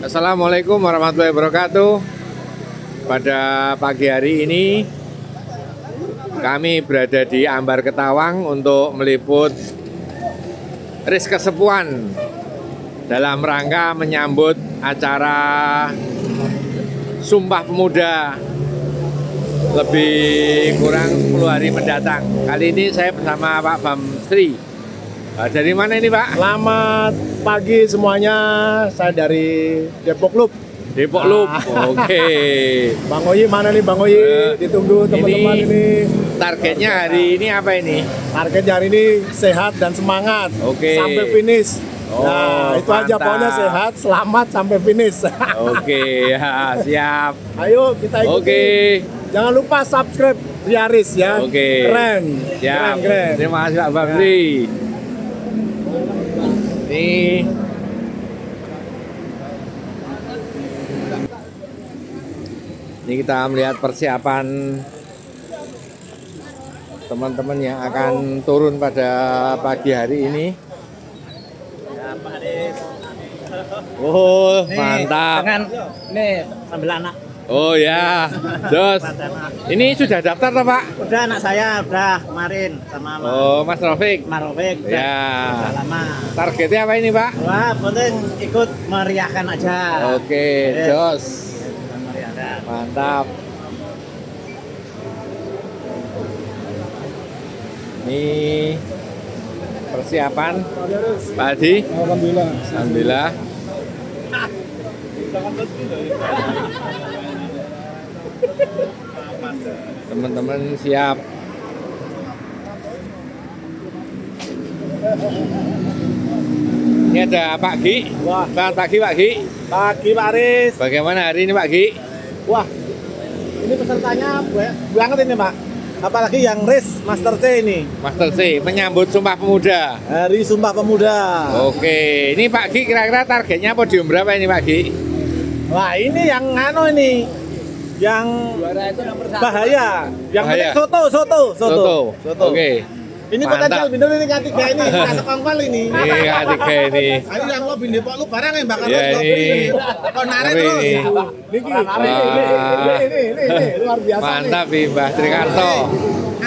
Assalamualaikum warahmatullahi wabarakatuh. Pada pagi hari ini kami berada di Ambar Ketawang untuk meliput RIS Kesepuan dalam rangka menyambut acara Sumpah Pemuda lebih kurang 10 hari mendatang. Kali ini saya bersama Pak Bamsri. Dari mana ini Pak? Selamat pagi semuanya, saya dari Depok Loop. Depok Loop, oke. Bang Oyi mana nih Bang Oyi? Ditunggu teman-teman ini. Targetnya hari ini apa ini? Target hari ini sehat dan semangat sampai finish. Nah itu aja, pokoknya sehat, selamat sampai finish. Oke, ya, siap. Ayo kita ikuti. Jangan lupa subscribe Riaris ya. Oke. Keren. Siap. Keren. Terima kasih Pak Bamsri. Ini kita melihat persiapan teman-teman yang akan turun pada pagi hari ini. Oh, mantap. Nih, sambil anak. Oh ya, Jos. Ini sudah daftar toh Pak? Udah, anak saya udah kemarin sama Mas Rafiq. Mas Rafiq. Ya. Udah lama. Targetnya apa ini Pak? Wah, penting ikut meriahkan aja. Oke, Yes. Jos. Meriahkan. Mantap. Ini persiapan Pak Adi. Alhamdulillah. Alhamdulillah. Teman-teman siap. Ini ada Pak Gi. Wah. Selamat pagi Pak Gi. Pagi Pak Aris. Bagaimana hari ini Pak Gi? Wah, ini pesertanya banget ini Pak. Apalagi yang race Master C ini. Master C menyambut Sumpah Pemuda. Hari Sumpah Pemuda. Oke, ini Pak Gi kira-kira targetnya podium berapa ini Pak Gi? Wah ini yang yang bahaya, yang Bahaya. penting soto. Oke. Ini Mantap. potensial bener ini ketiga ini, kasih kongkol ini. Ini ketiga ini. Ini yang lo bini Depok lu barang yang bakal Ya, lo ini. kok narik Tapi terus. ini. Ini luar biasa. Mantap nih Mbah Trikarto.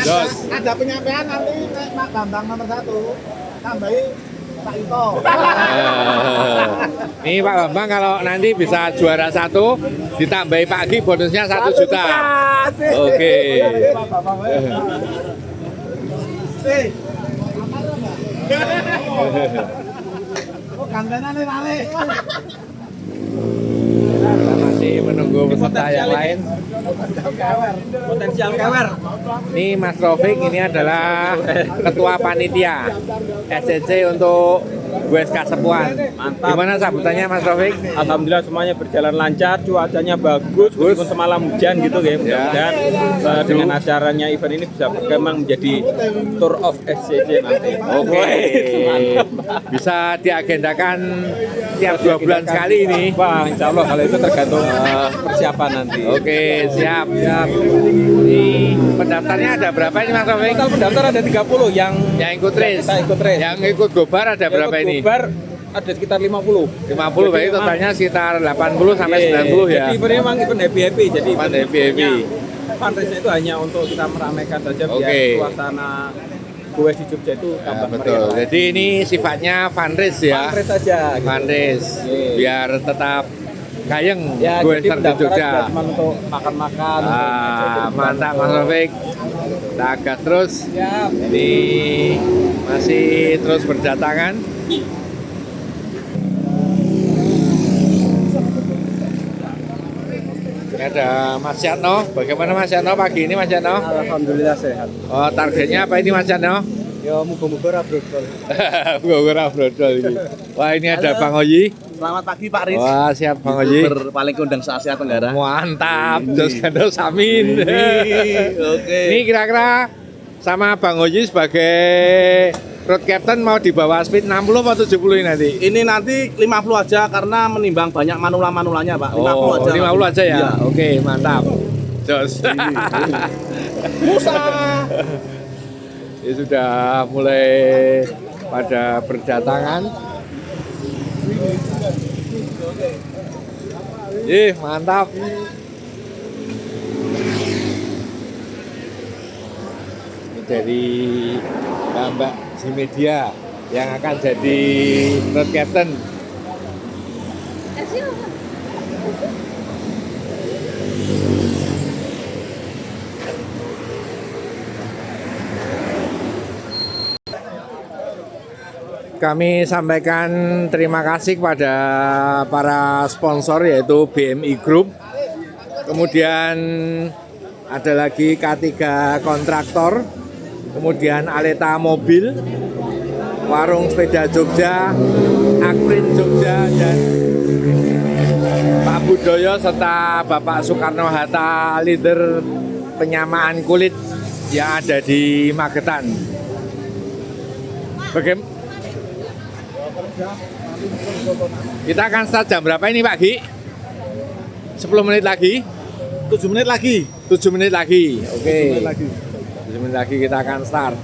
Jos. Ada penyampaian nanti Pak Bambang nomor 1 tambahin Pak Ito. Ini Pak Bambang kalau nanti bisa juara 1 ditambahi Pak Gi bonusnya 1 juta. Oke. Oh gantengan nih Rale. Kita masih menunggu peserta yang lain. Potensial kewer. Ini Mas Rafiq ini adalah ketua panitia SCC untuk WSK Sepuan. Mantap. Gimana sambutannya Mas Rafiq? Alhamdulillah semuanya berjalan lancar, cuacanya bagus, meskipun semalam hujan gitu ya. Mudah-mudahan dengan acaranya event ini bisa berkembang menjadi Tour of SCC nanti. Oke. Bisa diagendakan tiap 2 bulan sekali ini. Wah, insya Allah kalau itu tergantung persiapan nanti. Oke, siap. Ini pendaftarnya ada berapa ini Mas Rafiq? Total pendaftar ada 30 yang Yang ikut race. kita ikut race. Yang ikut gobar ada berapa ini? Gobar ada sekitar 50. 50 berarti totalnya sekitar 80 sampai 90 ya. Jadi event memang event happy. Jadi Event event happy. fundraise itu hanya untuk kita meramaikan saja biar Oke. suasana goes di Jogja itu Ya, tambah betul. meriah. Jadi ini sifatnya fundraise ya. Fundraise saja. Gitu. Fundraise biar tetap gayeng Ya, gue jadi di pendaftaran Jogja. juga cuma untuk makan-makan. Mantap Mas Rafiq. Kita gas terus. Siap. Ini masih terus berdatangan. Ini ada Mas Yatno. Bagaimana Mas Yatno pagi ini Mas Yatno? Alhamdulillah sehat. Oh, targetnya apa ini Mas Yatno? Ya muga-muga ra brodol. Gue brodol ini. Wah, ini ada Bang Oyi. Selamat pagi Pak Riz. Wah, siap Bang Oyi. Paling kondang se Asia Tenggara. Mantap, Jos Gandol Samin. Oke. Ini kira-kira sama Bang Oyi sebagai road captain mau dibawa speed 60 atau 70 ini nanti? Ini nanti 50 aja karena menimbang banyak manula-manulanya Pak. 50 Oh, aja. 50 aja ya? Iya. Oke, mantap. Jos. Musa. Ini sudah mulai pada berdatangan. Ih, mantap. Ini dari Mbak Zimedia yang akan jadi road captain. Kami sampaikan terima kasih kepada para sponsor yaitu BMI Group, kemudian ada lagi K3 Kontraktor, kemudian Aleta Mobil, Warung Sepeda Jogja, Akprin Jogja, dan Pak Budoyo serta Bapak Soekarno-Hatta, leader penyamaan kulit yang ada di Magetan. Bagaimana? Kita akan start jam berapa ini Pak Gi? 10 menit lagi? 7 menit lagi. 7 menit lagi, oke. 7 menit lagi. 7 menit lagi kita akan start.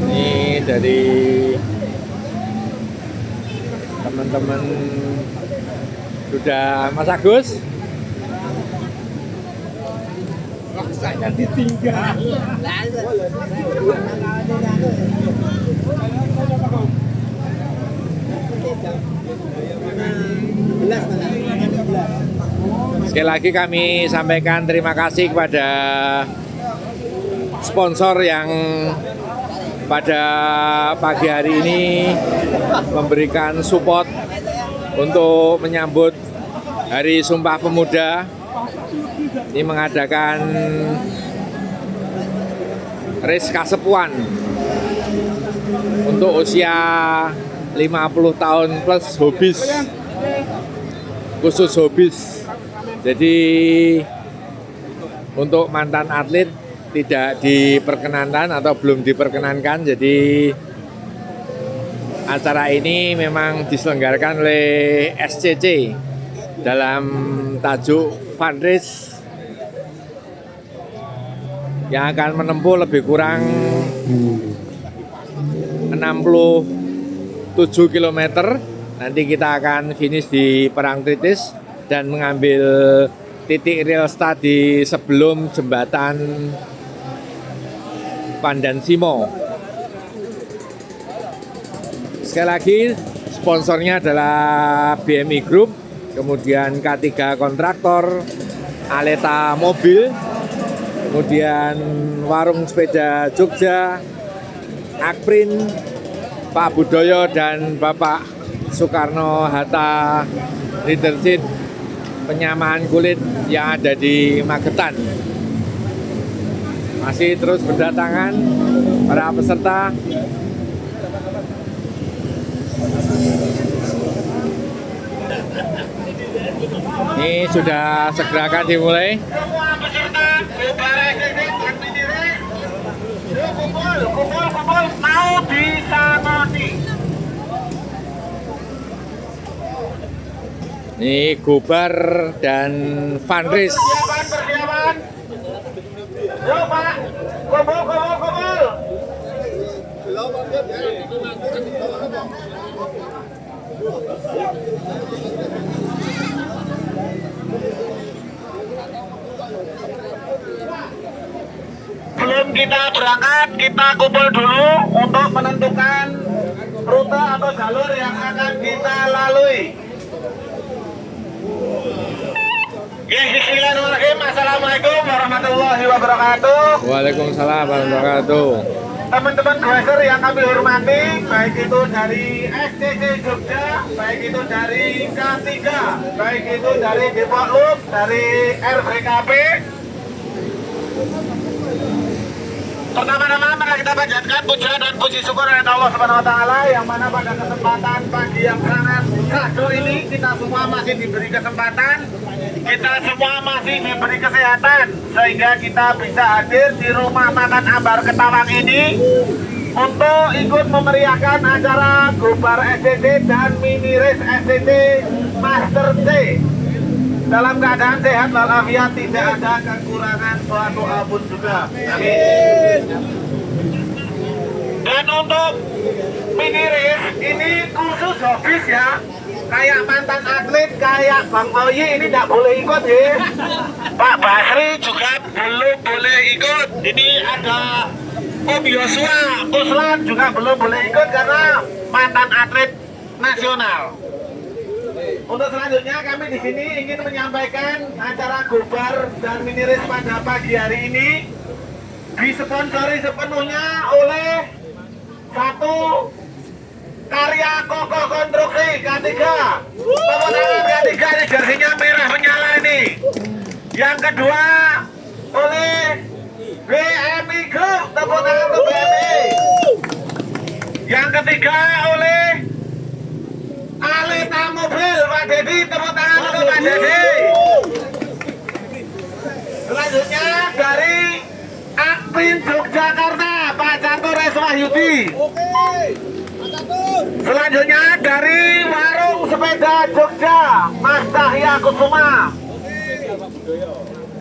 Ini dari teman-teman sudah Mas Agus. Saya ditinggal. Sekali lagi kami sampaikan terima kasih kepada sponsor yang pada pagi hari ini memberikan support untuk menyambut Hari Sumpah Pemuda. Ini mengadakan race kasepuan untuk usia 50 tahun plus hobis, khusus hobis. Jadi untuk mantan atlet tidak diperkenankan atau belum diperkenankan. Jadi acara ini memang diselenggarakan oleh SCC dalam tajuk Fun Race yang akan menempuh lebih kurang 67 km. Nanti kita akan finish di Parangtritis dan mengambil titik real start di sebelum jembatan Pandan Simo. Sekali lagi sponsornya adalah BMI Group, kemudian K3 Kontraktor, Aleta Mobil, kemudian Warung Sepeda Jogja, Akprin, Pak Budoyo, dan Bapak Soekarno-Hatta, leadership penyamaan kulit yang ada di Magetan. Masih terus berdatangan para peserta. Ini sudah segera akan dimulai. Semua peserta kumpul mau disamoni. Ini Gobar dan Fun Race. Persiapan. Yo Pak, kumpul. Sebelum kita berangkat, kita kumpul dulu untuk menentukan rute atau jalur yang akan kita lalui. Bismillahirrahmanirrahim. Assalamualaikum warahmatullahi wabarakatuh. Waalaikumsalam warahmatullahi wabarakatuh. Teman-teman driver yang kami hormati, baik itu dari SCC Jogja, baik itu dari K3, baik itu dari Depok Loop, dari RBKP. Pertama-tama mari kita panjatkan puja dan puji syukur kepada Allah Subhanahu wa taala yang mana pada kesempatan pagi yang sangat kado ini kita semua masih diberi kesempatan, kita semua masih diberi kesehatan sehingga kita bisa hadir di rumah makan Ambar Ketawang ini untuk ikut memeriahkan acara Gobar SCC dan Mini Race SCC Master C dalam keadaan sehat walafiat, tidak ada kekurangan suatu apapun juga. Amin. Dan Dan untuk mini race ini khusus hobis ya. Kayak mantan atlet, kayak Bang Oyi ini tidak boleh ikut ya. Pak Basri juga belum boleh ikut. Ini ada Om Yosua, Uslan juga belum boleh ikut karena mantan atlet nasional. Untuk selanjutnya kami di sini ingin menyampaikan acara gobar dan mini race pada pagi hari ini disponsori sepenuhnya oleh satu karya Koko Konstruksi K3. Tepuk tangan K3, ini jersinya merah menyala ini. Yang kedua oleh BMI Group, tepuk tangan untuk BMI. Yang ketiga oleh Alita Mobil, Pak Dedi, tepuk tangan untuk Pak Dedi. Selanjutnya dari Akpin Yogyakarta, Pak Catur Eswahyudi. Selanjutnya dari Warung Sepeda Jogja, Mas Cahya Kusuma.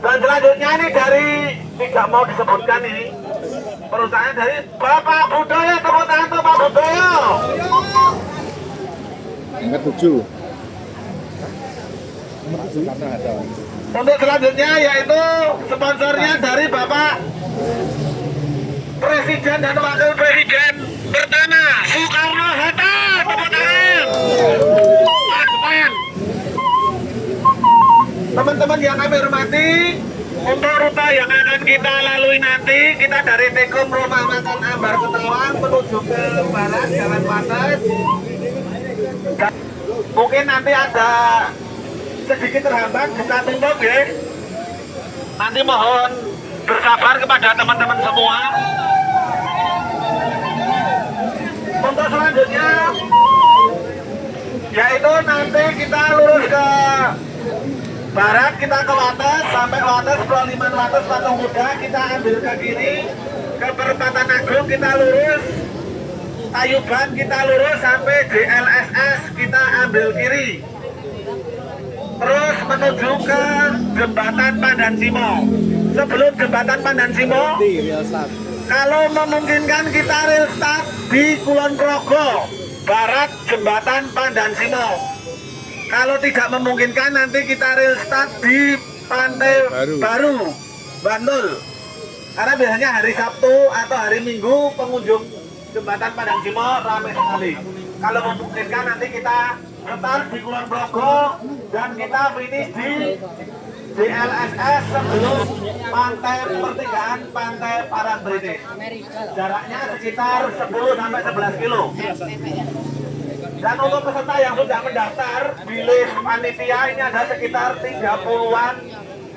Dan selanjutnya ini dari, tidak mau disebutkan ini, perusahaan dari Bapak Budoyo, tepuk tangan untuk Pak Budoyo. Yang ketujuh. Untuk selanjutnya yaitu sponsornya dari Bapak Presiden dan Wakil Presiden pertama Soekarno Hatta, tepuk tangan. Teman-teman yang kami hormati, untuk rute yang akan kita lalui nanti, kita dari Tekum Rumah Makan Ambar Ketawang menuju ke barat Jalan Wates. Mungkin nanti ada sedikit terhambat, buka tutup ya. Nanti mohon bersabar kepada teman-teman semua. Untuk selanjutnya yaitu nanti kita lurus ke barat, kita ke Wates, sampai Wates, Proliman Wates, Patung Kuda, kita ambil ke kiri, ke Perempatan Agung kita lurus, Tayuban kita lurus sampai JLSS kita ambil kiri, terus menuju ke Jembatan Pandan Simo. Sebelum Jembatan Pandan Simo, kalau memungkinkan kita real start di Kulon Progo Barat Jembatan Pandan Simo. Kalau tidak memungkinkan nanti kita real start di Pantai Baru Bantul. Karena biasanya hari Sabtu atau hari Minggu pengunjung Jembatan Pandan Simo ramai sekali. Kalau memungkinkan nanti kita start di Kulon Progo dan kita finish di JLSS sebelum pantai pertigaan Pantai Parangtritis. Jaraknya sekitar 10 sampai 11 kilo. Dan untuk peserta yang sudah mendaftar di list panitia ini ada sekitar 30-an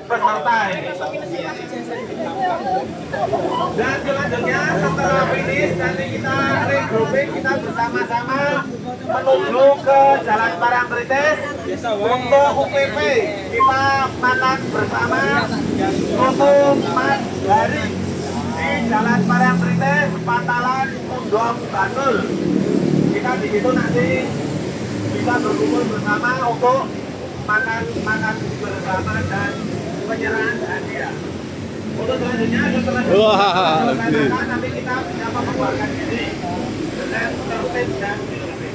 peserta ini. Dan selanjutnya setelah finish nanti kita regrouping, kita bersama-sama menuju ke Jalan Parangtritis untuk UPP. Kita makan bersama untuk Mas Dari di Jalan Parangtritis, Pantalan Undong Bantul. Kita di situ nanti bisa berkumpul bersama untuk makan bersama dan penyerahan hadiah. Untuk selanjutnya setelah nanti kita bisa membubarkan diri dengan tertib dan disiplin.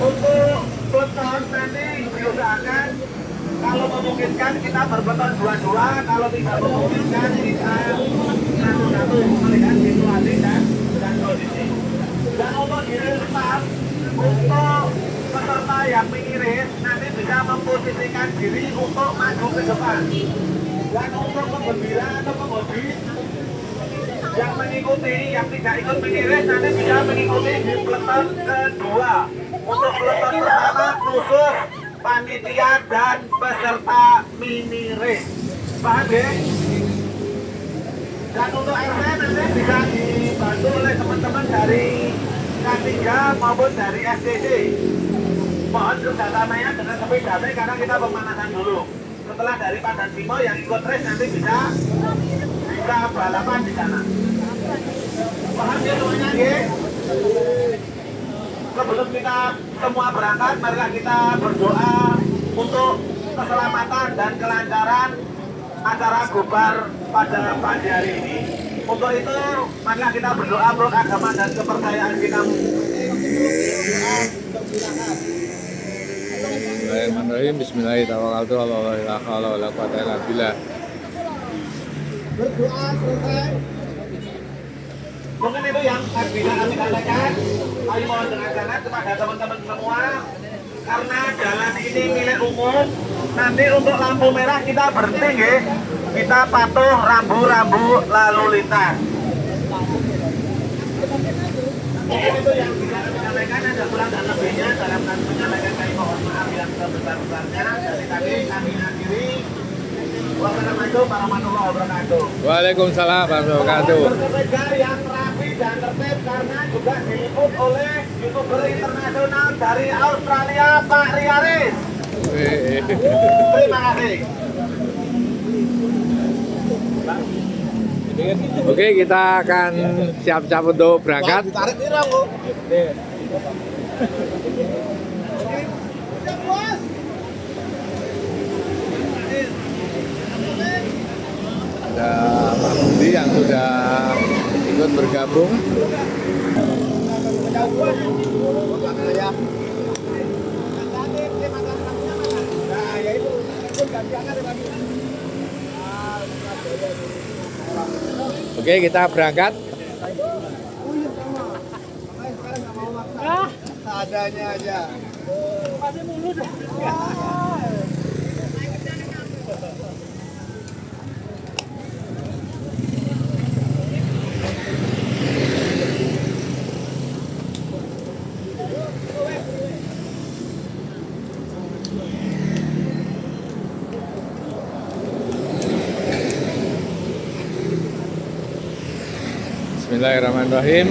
Untuk beton nanti diusahakan kalau memungkinkan kita berbeton dua-dua, kalau tidak memungkinkan kita satu-satu melihat situasi dan kondisi. Dan untuk diri start, untuk peserta yang mini race nanti bisa memposisikan diri untuk maju ke depan. Dan untuk penggembira atau penghobi yang mengikuti, yang tidak ikut mini race nanti bisa mengikuti di peleton kedua. Untuk peleton pertama khusus panitia dan peserta mini race. Paham ya? Dan untuk RC nanti bisa dibantu oleh teman-teman dari K3 maupun dari SDC. Mohon kerjasamanya dengan sepeda karena kita pemanasan dulu. Setelah dari Pandan Simo yang ikut race nanti bisa balapan di sana. Paham ya semuanya ya? Sebelum kita semua berangkat, marilah kita berdoa untuk keselamatan dan kelancaran acara gobar pada pagi hari ini. Untuk itu, maka kita berdoa menurut agama dan kepercayaan kita. Bismillahirrahmanirrahim. Bismillahirrahmanirrahim. Berdoa selesai. Mungkin itu yang bisa kami sampaikan. Kami mohon dengan sangat kepada teman-teman semua, karena jalan ini milik umum. Nanti untuk lampu merah kita berhenti, ya. Kita patuh rambu-rambu lalu lintas. Mungkin itu yang bisa kami sampaikan. Ada kurang dan lebihnya dalam kami menyampaikan, kami mohon maaf yang sebesar-besarnya. Dari tadi kami akhiri. Wassalamualaikum warahmatullahi wabarakatuh. Waalaikumsalam warahmatullahi wabarakatuh. Bersepeda yang rapi dan tertib karena juga diliput oleh YouTuber internasional dari Australia, Pak Riaris. Terima kasih. Oke, kita akan siap-siap untuk berangkat. Ditarik tirang kok. Ada Pak Budi yang sudah ikut bergabung. Oke, kita berangkat. Seadanya aja. Bismillahirrahmanirrahim.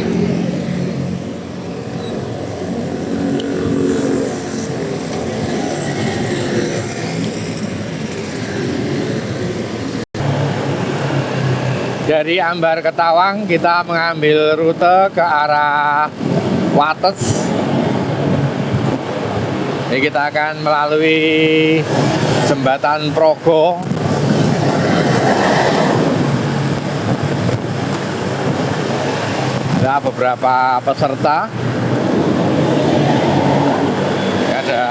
Dari Ambar ke Tawang kita mengambil rute ke arah Wates. Jadi kita akan melalui jembatan Progo. Ada beberapa peserta. Ada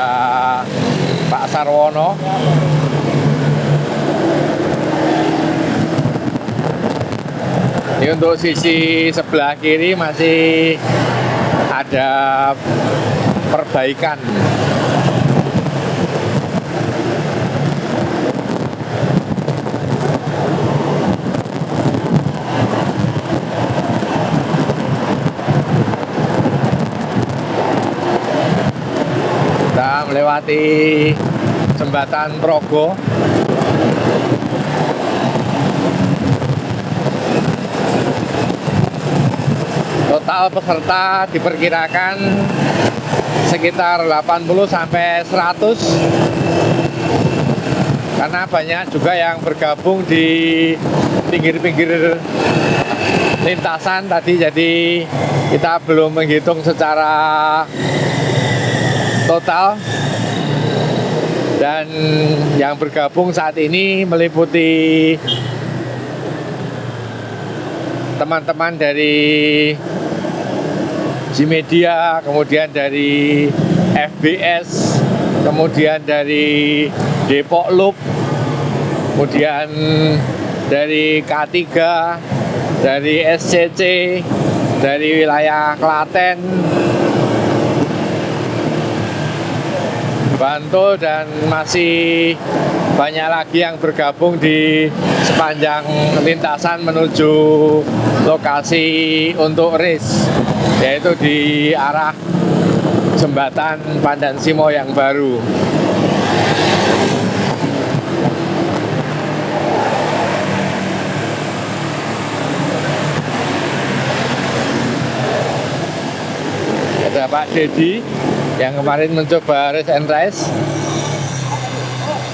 Pak Sarwono. Ini untuk sisi sebelah kiri masih ada perbaikan. Kita melewati jembatan Progo. Total peserta diperkirakan sekitar 80 sampai 100. Karena banyak juga yang bergabung di pinggir-pinggir lintasan tadi, jadi kita belum menghitung secara total. Dan yang bergabung saat ini meliputi teman-teman dari G-Media, kemudian dari FBS, kemudian dari Depok Loop, kemudian dari K3, dari SCC, dari wilayah Klaten, Bantul, dan masih banyak lagi yang bergabung di sepanjang lintasan menuju lokasi untuk race, yaitu di arah jembatan Pandan Simo yang baru. Ada Pak Dedi yang kemarin mencoba race and race.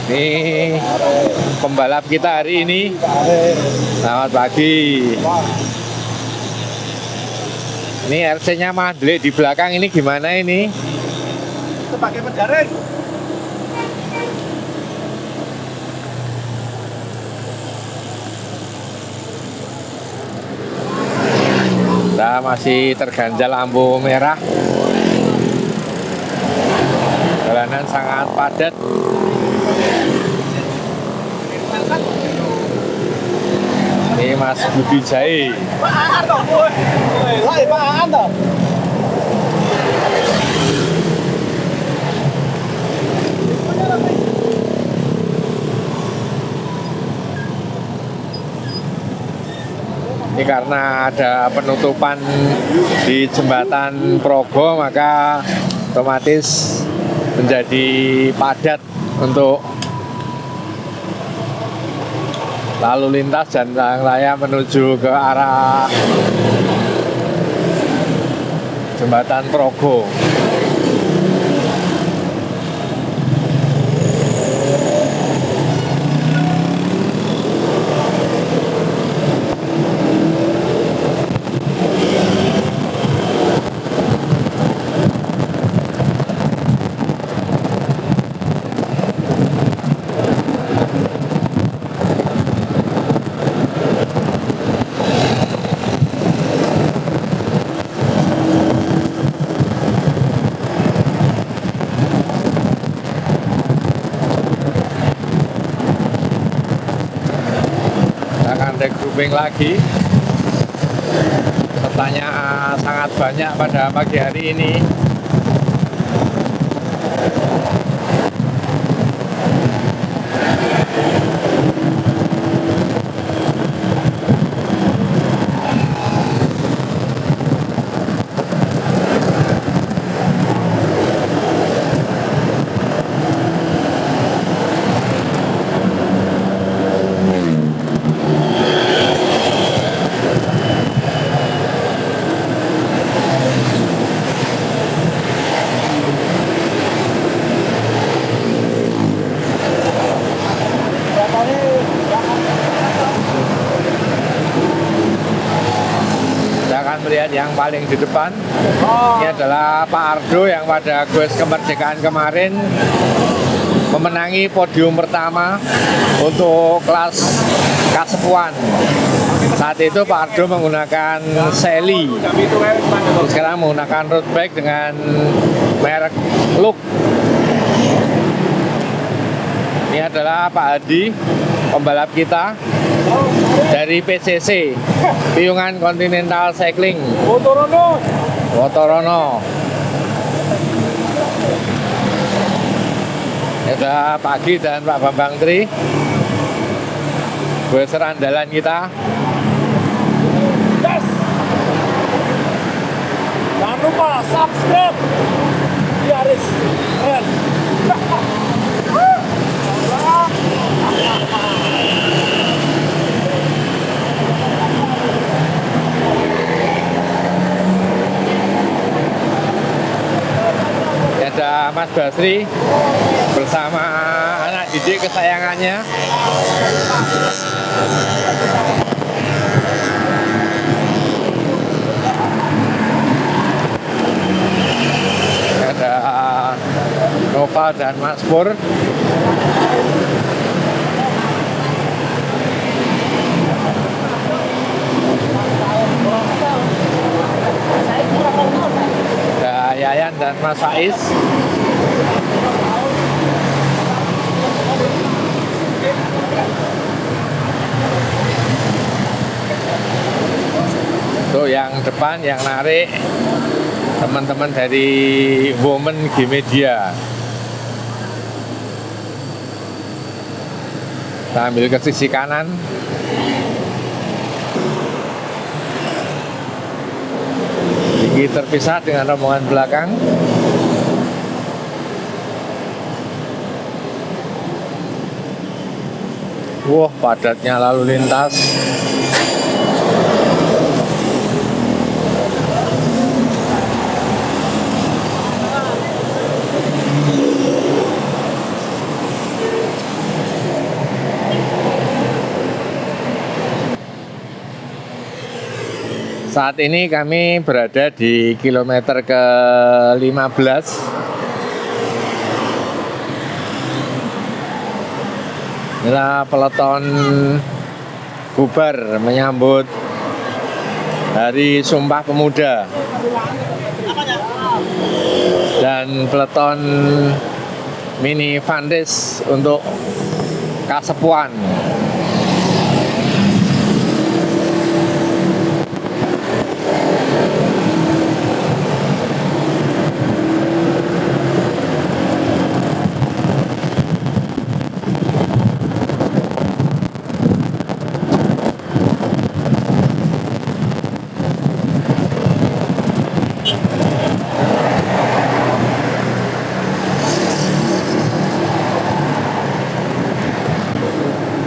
Ini pembalap kita hari ini. Selamat pagi. Ini RC-nya Madrid di belakang ini gimana ini? Sebagai penjaring. Kita masih terganjal lampu merah. Jalanan sangat padat. Ini Mas Budi Jai. Ini karena ada penutupan di jembatan Progo, maka otomatis menjadi padat untuk lalu lintas dan jalan raya menuju ke arah jembatan Progo. Regrouping lagi, pesertanya sangat banyak pada pagi hari ini. Melihat yang paling di depan, ini adalah Pak Ardo yang pada Goes Kemerdekaan kemarin memenangi podium pertama untuk kelas Kasepuan. Saat itu Pak Ardo menggunakan Sally, sekarang menggunakan road bike dengan merek Look. Ini adalah Pak Hadi, pembalap kita dari PCC, Piungan Continental Cycling Wotorono. Ada Pak Gi dan Pak Bambang Tri, boeser andalan kita. Jangan lupa subscribe di Aris. Ada Mas Basri bersama anak didik kesayangannya. Ada Nova dan Mas Pur. Ada Yayan dan Mas Faiz. Tuh yang depan yang narik teman-teman dari Women G-Media. Kita ambil ke sisi kanan. Gigi terpisah dengan rombongan belakang. Wah, padatnya lalu lintas. Saat ini kami berada di kilometer ke-15. Inilah peleton bubar menyambut Hari Sumpah Pemuda dan peleton mini Vandes untuk Kasepuan.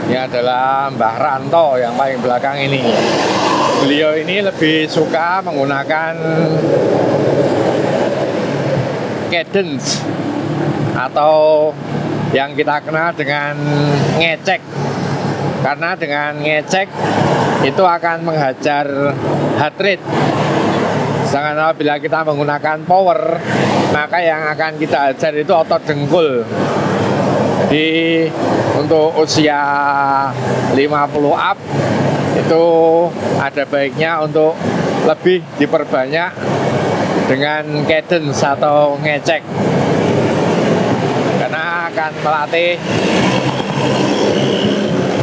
Ini adalah Mbah Ranto yang paling belakang ini. Beliau ini lebih suka menggunakan cadence atau yang kita kenal dengan ngecek. Karena dengan ngecek itu akan menghajar heart rate. Sedangkan apabila kita menggunakan power, maka yang akan kita hajar itu otot dengkul. Jadi untuk usia 50 up itu ada baiknya untuk lebih diperbanyak dengan cadence atau ngecek, karena akan melatih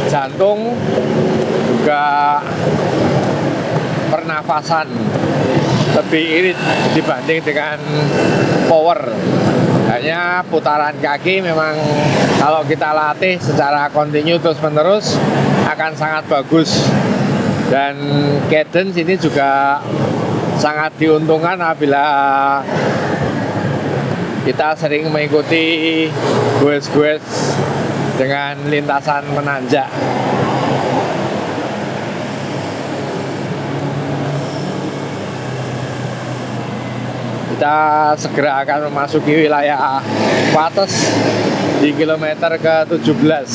jantung juga pernafasan lebih irit dibanding dengan power. Hanya putaran kaki memang kalau kita latih secara kontinu terus menerus akan sangat bagus. Dan cadence ini juga sangat diuntungkan apabila kita sering mengikuti goes-goes dengan lintasan menanjak. Kita segera akan memasuki wilayah Wates di kilometer ke-17.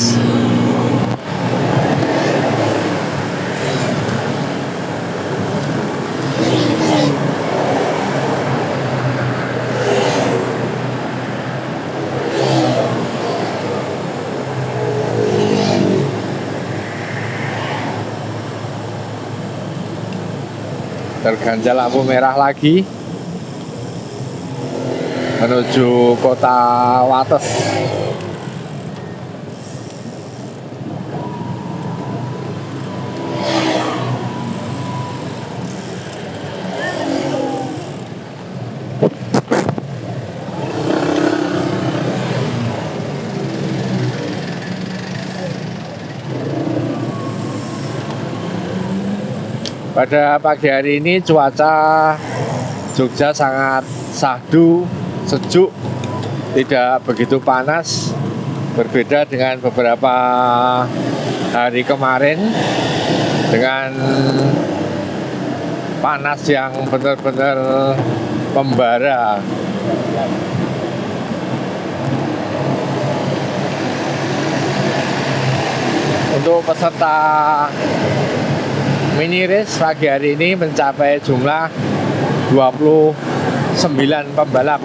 Terganjal lampu merah lagi menuju kota Wates. Pada pagi hari ini cuaca Jogja sangat syahdu, sejuk, tidak begitu panas, berbeda dengan beberapa hari kemarin dengan panas yang benar-benar membara. Untuk peserta mini race pagi hari ini mencapai jumlah 29 pembalap.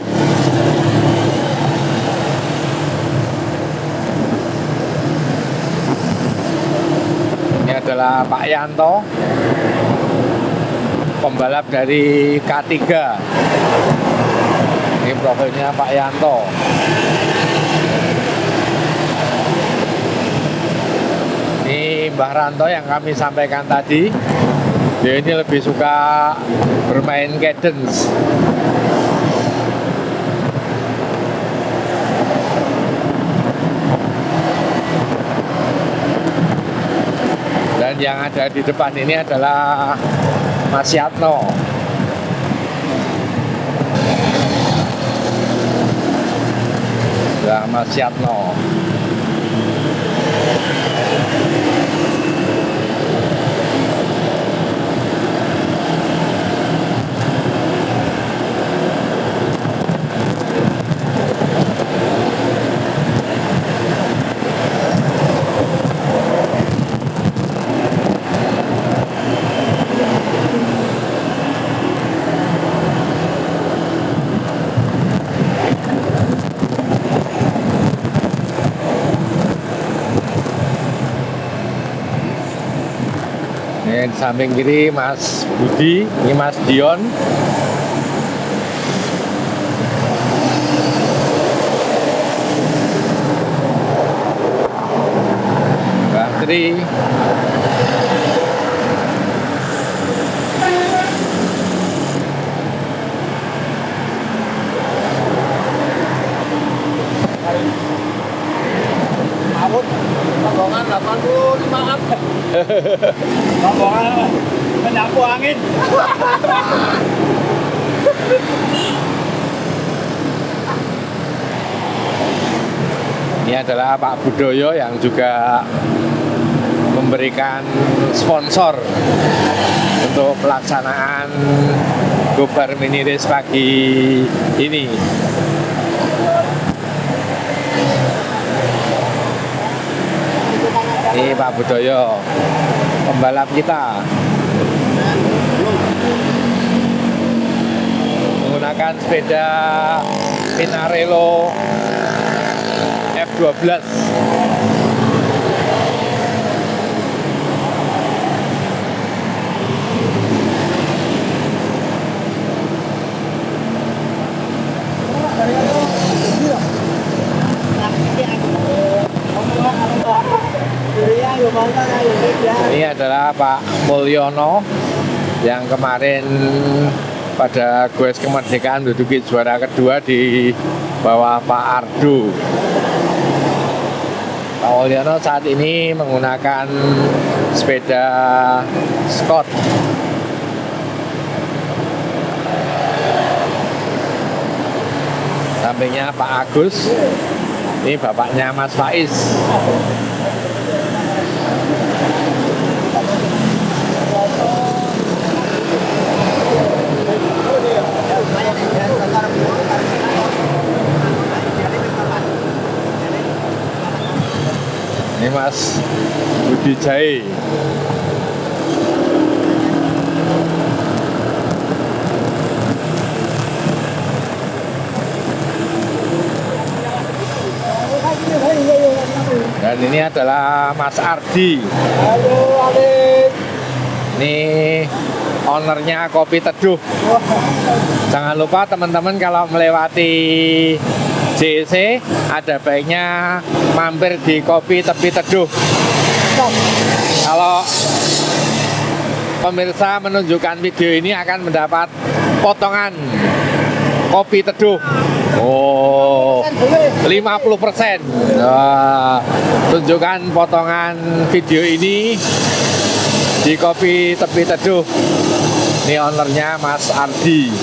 Ini adalah Pak Yanto, pembalap dari K3. Ini profilnya Pak Yanto. Ini Mbah Ranto yang kami sampaikan tadi. Dia ini lebih suka bermain cadence. Dan yang ada di depan ini adalah Mas Yatno. Mas Yatno. Yang di samping kiri Mas Budi, ini Mas Dion. Mbak Tri. Awut, rombongan 85-an. Rombongan penyapu angin. Ini adalah Pak Budoyo yang juga memberikan sponsor untuk pelaksanaan Gobar Mini Race pagi ini. Ini Pak Budoyo, pembalap kita, menggunakan sepeda Pinarello F12. Ini adalah Pak Mulyono yang kemarin pada Goes Kemerdekaan menduduki juara kedua di bawah Pak Ardo. Pak Mulyono saat ini menggunakan sepeda Scott. Sampingnya Pak Agus, ini bapaknya Mas Faiz. Ini Mas Budi Jai. Dan ini adalah Mas Ardi. Halo, Alik. Ini ownernya Kopi Teduh. Jangan lupa teman-teman kalau melewati JEC ada baiknya mampir di Kopi Tepi Teduh. Kalau pemirsa menunjukkan video ini akan mendapat potongan Kopi Teduh. Oh, 50%. Nah, tunjukkan potongan video ini di Kopi Tepi Teduh. Ini ownernya Mas Ardi.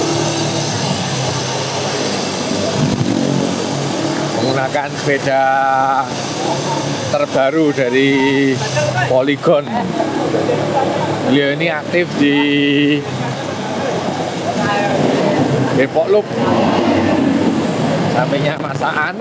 Menggunakan sepeda terbaru dari Polygon. Beliau ini aktif di Depok Loop. Sampingnya Mas Aan.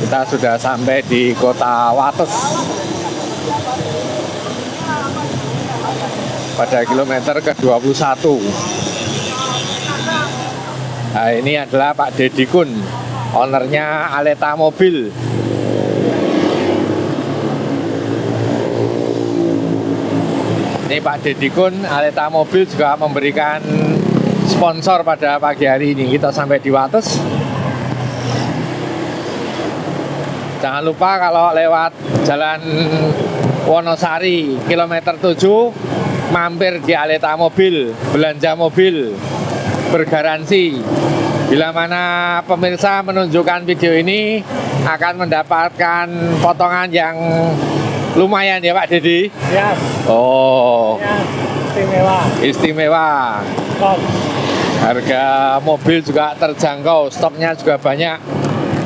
Kita sudah sampai di Kota Wates pada kilometer ke-21. Nah, ini adalah Pak Deddy Kun, ownernya Aleta Mobil. Ini Pak Deddy Kun, Aleta Mobil juga memberikan sponsor pada pagi hari ini. Kita sampai di Wates. Jangan lupa kalau lewat Jalan Wonosari kilometer 7 mampir di Aleta Mobil, belanja mobil bergaransi. Bila mana pemirsa menunjukkan video ini akan mendapatkan potongan yang lumayan ya Pak Deddy? Yes. Oh, Ya, istimewa. istimewa. Top. Harga mobil juga terjangkau, stoknya juga banyak.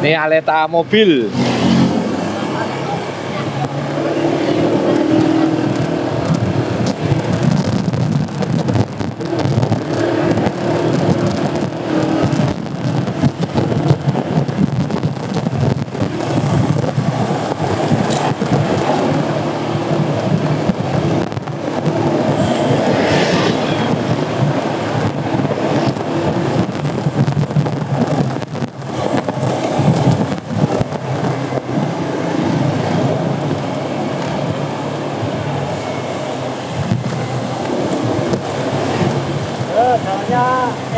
Ini Aleta Mobil.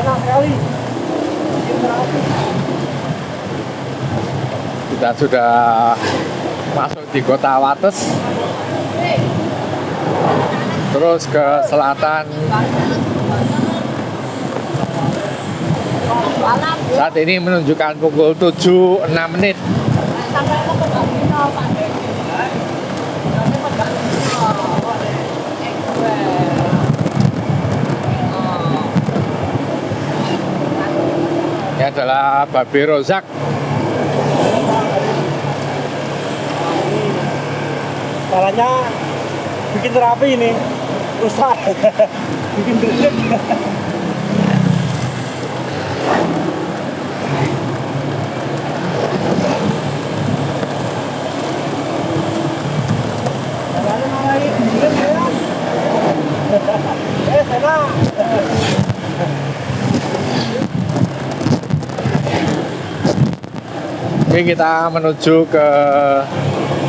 enak sekali. Kita sudah masuk di kota Wates, terus ke selatan. Saat ini menunjukkan pukul 7.06. Ini adalah Babe Rozak. Caranya bikin terapi ini, rusak, bikin drisik. Sana. Oke, kita menuju ke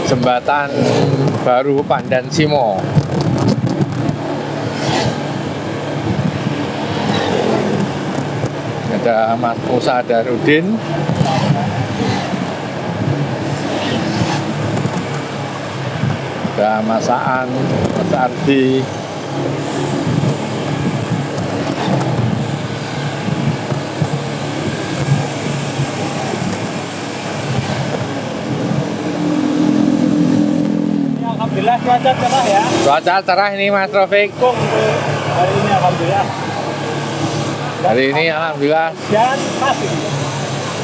jembatan baru Pandan Simo. Ada Mas Musa Darudin. Ada Mas Aan, Mas Ardi. Alhamdulillah cuaca cerah ya. Cuaca cerah ini Mas Taufik. Untuk hari ini alhamdulillah. Hari ini alhamdulillah. Hujan masih.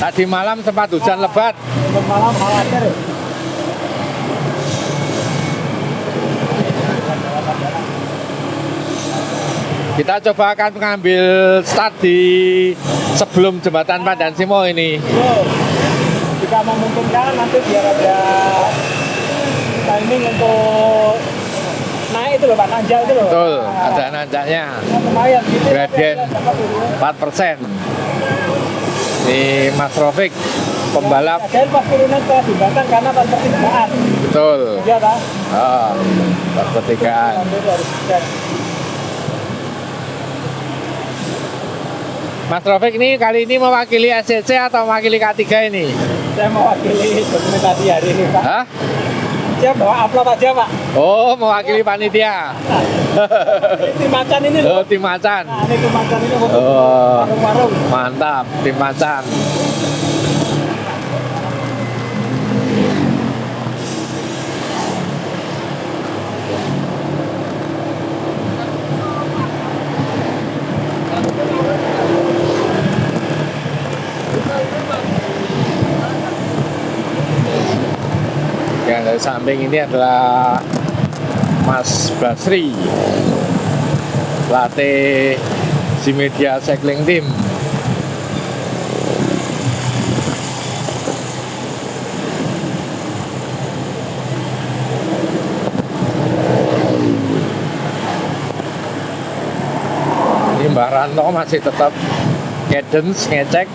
Tadi malam sempat hujan lebat. Untuk malam khawatir. Kita coba akan mengambil start di sebelum jembatan Pandan Simo ini. Jika memungkinkan nanti biar ada timing untuk naik itu loh Pak, nanjak itu loh. Betul, ada nanjaknya. Lumayan gitu. Gradien 4%. Ini Mas Rofik, pembalap. Dan pas turunan ke jembatan karena pas pertigaan. Betul. Iya Pak. Oh, pas pertigaan. Nanti itu harus cek. Mas Rofik ini kali ini mewakili SCC atau mewakili K3 ini? Saya mewakili dokumentasi hari ini Pak. Hah? Saya bawa upload aja Pak. Oh, mewakili panitia. Ini tim macan ini loh. Oh, tim macan. Nah, ini tim macan ini untuk Oh, warung-warung. mantap, tim macan. Yang dari samping ini adalah Mas Basri, pelatih Simedia Cycling Team. Ini Mbak Ranto masih tetap cadence ngecek.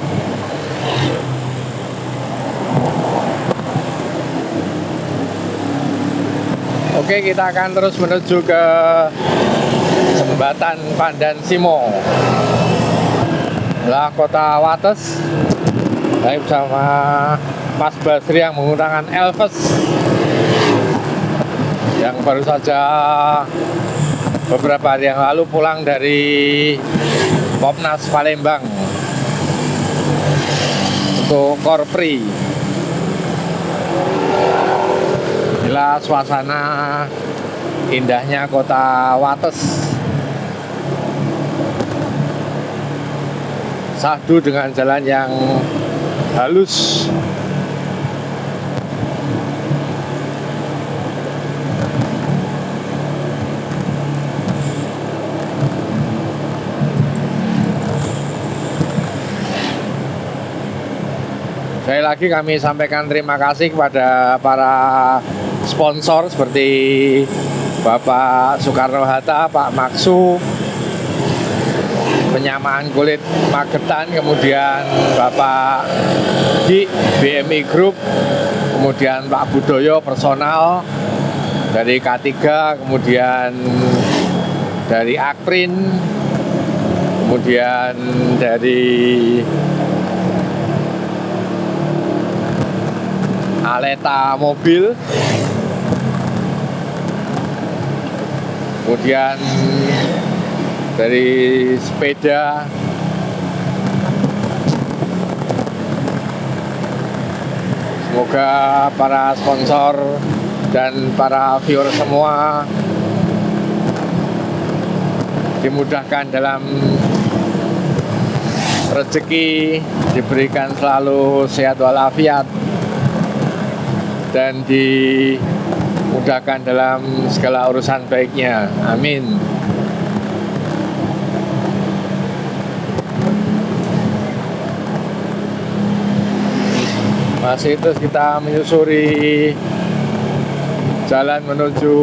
Oke, kita akan terus menuju ke jembatan Pandan Simo. Lah kota Wates. Saya bersama Mas Basri yang menggunakan Elves yang baru saja beberapa hari yang lalu pulang dari Popnas Palembang untuk Korpri. Inilah suasana indahnya kota Wates. Sahdu dengan jalan yang halus. Sekali lagi kami sampaikan terima kasih kepada para sponsor seperti Bapak Soekarno-Hatta, Pak Maksu, penyamaan kulit Magetan, kemudian Bapak Di BMI Group, kemudian Pak Budoyo personal dari K3, kemudian dari Akprin, kemudian dari Aleta mobil, kemudian dari sepeda, semoga para sponsor dan para viewer semua dimudahkan dalam rezeki, diberikan selalu sehat walafiat, dan dimudahkan dalam segala urusan baiknya. Amin. Masih terus kita menyusuri jalan menuju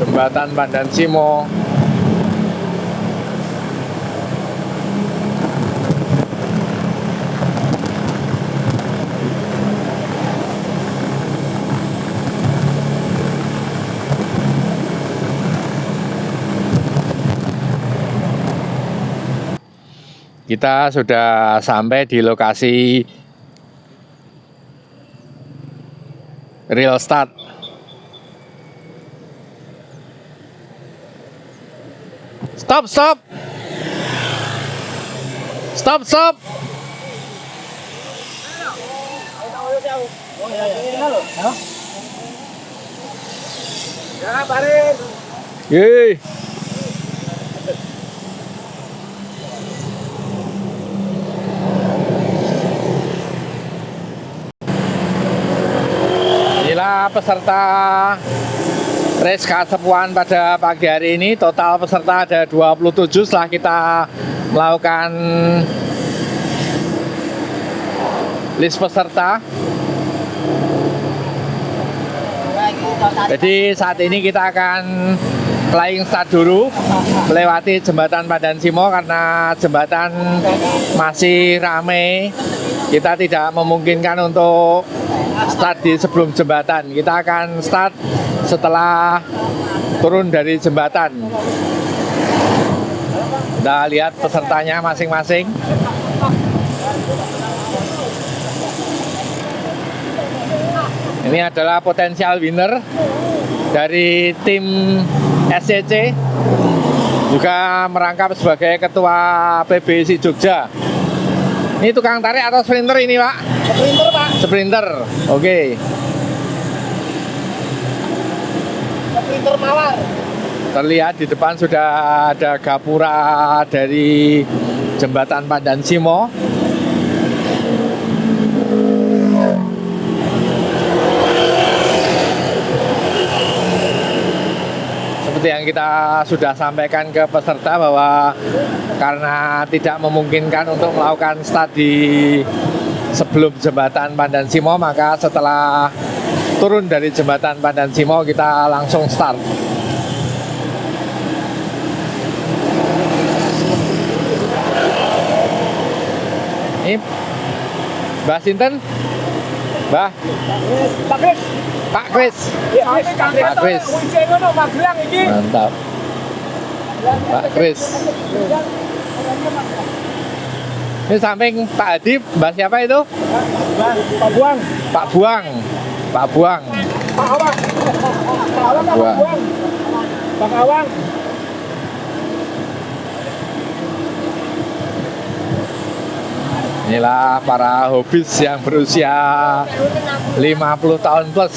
Jembatan Pandan Simo. Kita sudah sampai di lokasi real start. Stop, stop. Stop, stop. Yeay. Inilah peserta race Kasepuan pada pagi hari ini. Total peserta ada 27 setelah kita melakukan list peserta. Jadi saat ini kita akan flying start dulu melewati jembatan Pandan Simo karena jembatan masih ramai. Kita tidak memungkinkan untuk start di sebelum jembatan. Kita akan start setelah turun dari jembatan. Kita lihat pesertanya masing-masing. Ini adalah potensial winner dari tim SCC, juga merangkap sebagai ketua PBSI Jogja. Ini tukang tarik atau sprinter ini, Pak? Sprinter, Pak. Sprinter, oke. Sprinter Mawar. Terlihat di depan sudah ada gapura dari jembatan Pandan Simo. Seperti yang kita sudah sampaikan ke peserta bahwa karena tidak memungkinkan untuk melakukan start di sebelum jembatan Pandan Simo, maka setelah turun dari jembatan Pandan Simo kita langsung start. Ini Mbak Sinten? Mbak? Pak Kris. Pak Kris. Pak Kris. Mantap. Pak Kris. Ini samping Pak Hadi, Mbak siapa itu? Pak Buang. Pak Buang. Pak Buang. Pak Awang. Pak Awang. Pak Buang. Buang. Pak Awang. Inilah para hobis yang berusia 50 tahun plus.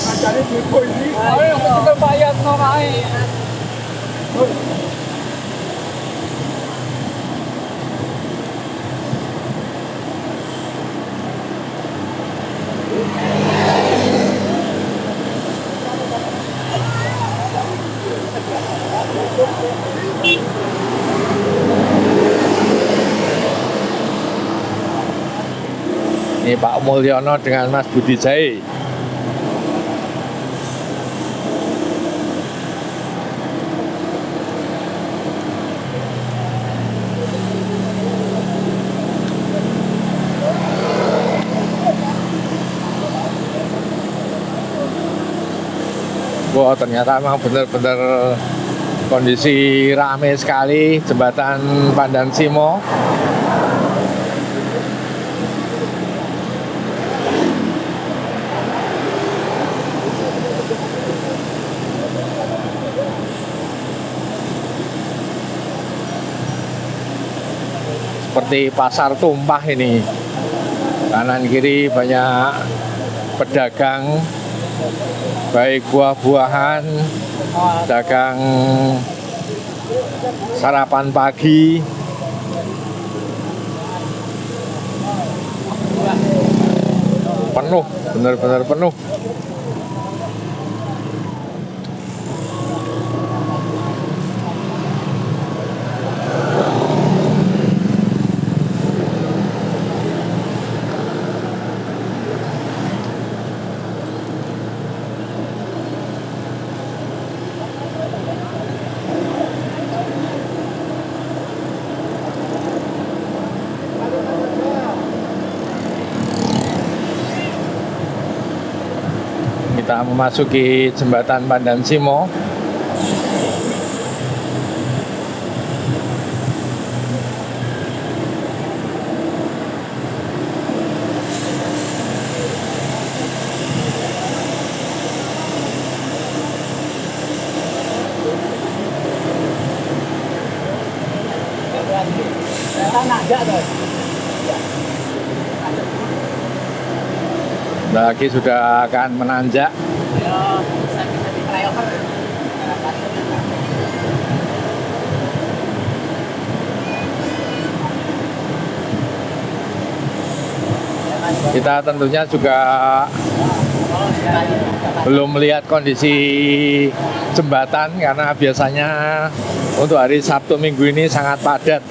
Ini Pak Mulyono dengan Mas Budi Jai. Wah, ternyata memang benar-benar kondisi ramai sekali jembatan Pandan Simo. Seperti pasar tumpah ini, kanan kiri banyak pedagang, baik buah-buahan, dagang sarapan pagi, penuh, benar-benar penuh. Kita memasuki jembatan Pandan Simo. Lagi sudah akan menanjak. Kita tentunya juga belum melihat kondisi jembatan karena biasanya untuk hari Sabtu Minggu ini sangat padat.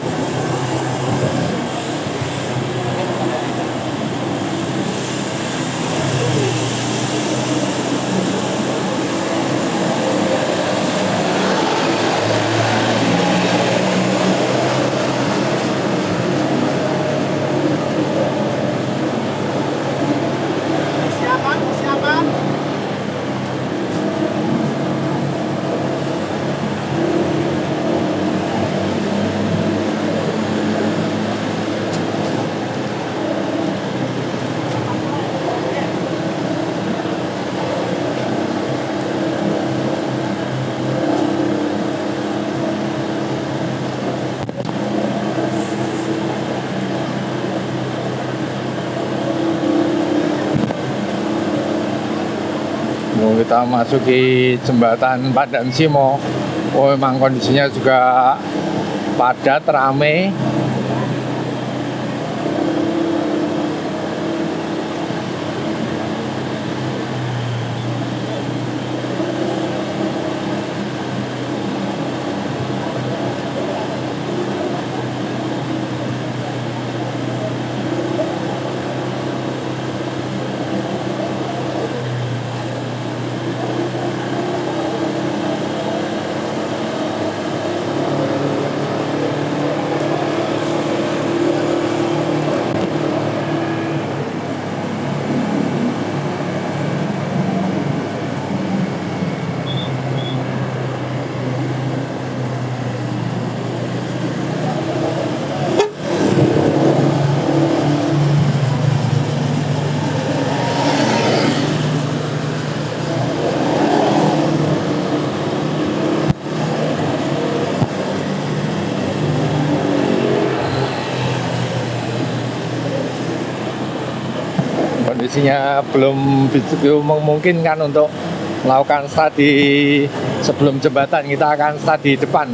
Kita masuki jembatan Pandan Simo. Oh, memang kondisinya juga padat, ramai. Kondisinya belum memungkinkan untuk melakukan start di sebelum jembatan. Kita akan start di depan.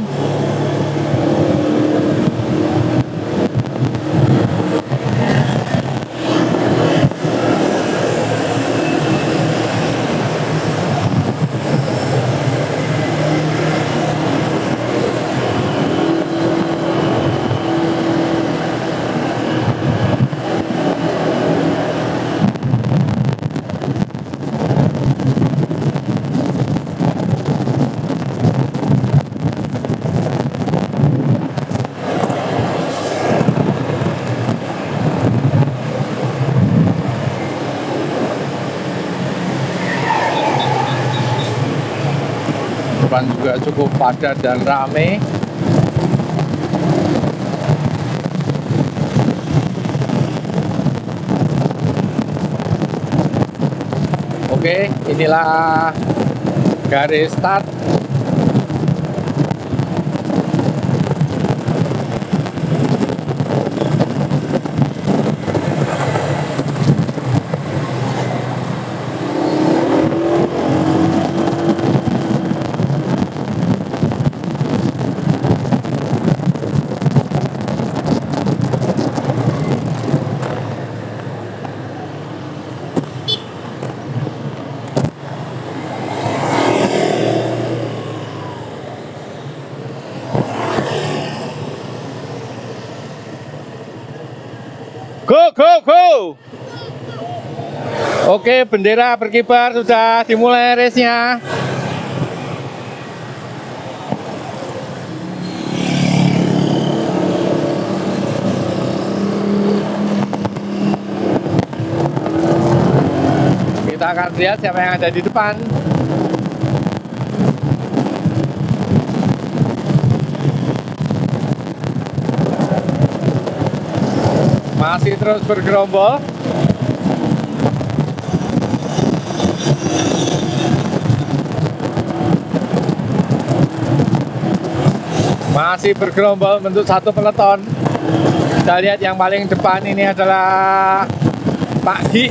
Depan juga cukup padat dan ramai. Oke, inilah garis start. Go, go, go! Oke, bendera berkibar, sudah dimulai race-nya. Kita akan lihat siapa yang ada di depan. Masih terus bergerombol. Masih bergerombol bentuk satu peleton. Kita lihat yang paling depan ini adalah Pak Gi.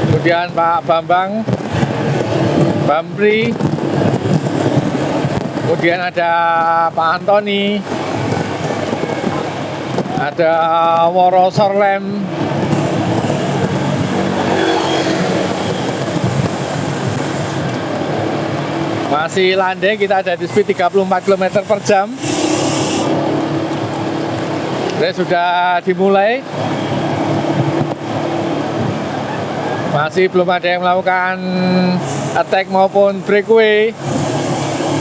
Kemudian Pak Bambang, Bambri. Kemudian ada Pak Antoni, ada Woro Sorlem, masih landai. Kita ada di speed 34 km per jam. Race sudah dimulai. Masih belum ada yang melakukan attack maupun breakaway.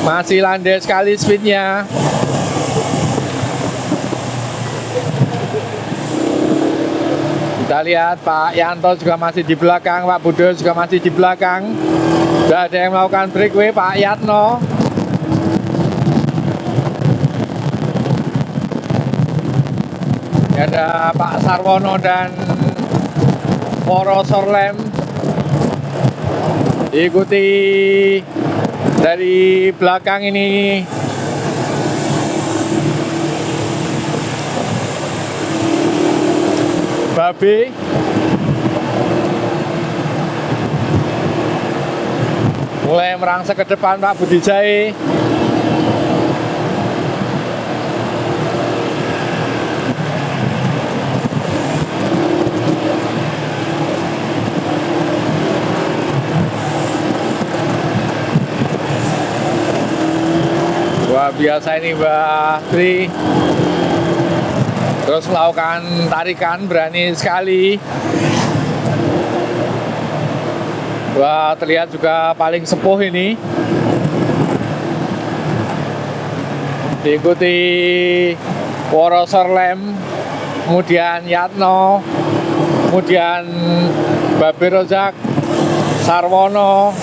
Masih landai sekali speednya. Kita lihat Pak Yanto juga masih di belakang, Pak Budo juga masih di belakang. Sudah ada yang melakukan breakaway, Pak Yatno. Ada Pak Sarwono dan Woro Sorlem. Ikuti dari belakang ini Babe. Mulai merangsek ke depan Pak Budi Jai. Wah, biasa ini Mbak Tri. Terus melakukan tarikan, berani sekali. Wah, terlihat juga paling sepuh ini. Diikuti Woro Sorlem, kemudian Yatno, kemudian Babe Rozak, Sarwono,